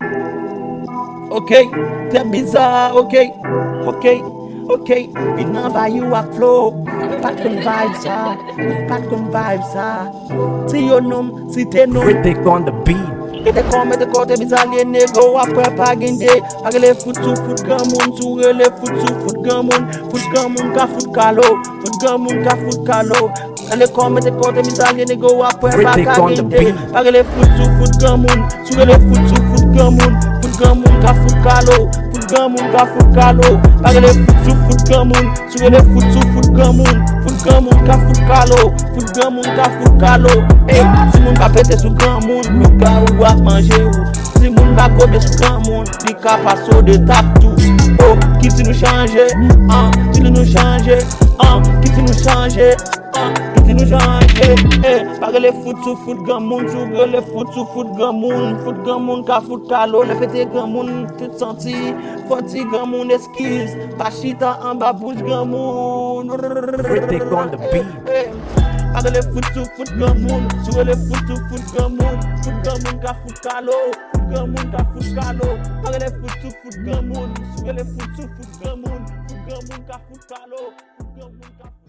Ok, t'es bizarre, ok, ok, ok. Il n'en va you à flow. Pas de vibe ça, pas de vibe ça. Si yo nom, si t'es nom. Critic on the beat. Et te comme te côté bizarre les négo après pas gagné. Pas les foot sous foot gamoun, sous les foot sous foot gamoun ka foot calo, foot gamoun ka foot calo. Elle est comme te côté bizarre les négo après pas Critic on the gagné. beat. Pas les foot sous foot gamoun, sous les foot sous foot gamoun ka foot calo, foot gamoun ka foot calo. Pas les foot sous foot gamoun, sous les foot sous foot gamoun ka foot calo, foot gamoun ka foot calo. Hey, si moun pa pète sous grand moun, nou ka ou à manger ou. Si moun pa gobe sous grand moun, li ka passo de tap tout. Oh, qui si nous changer, qui nous changer, qui si nous changer, qui si nous changer. Eh, pas les foot sous foot grand moun, jouer les foot sous foot grand moun ka foot calo, le pété grand moun, tout senti, foti grand moun esquisse, pas chita en bas bouche grand moun. Critic on the beat. Pas les foot sous foot grand moun, jouer les foot sous foot grand moun ka foot calo, foot grand moun ka foot calo. Pas les foot sous foot grand moun, jouer les foot sous foot grand moun ka foot calo, foot grand moun ka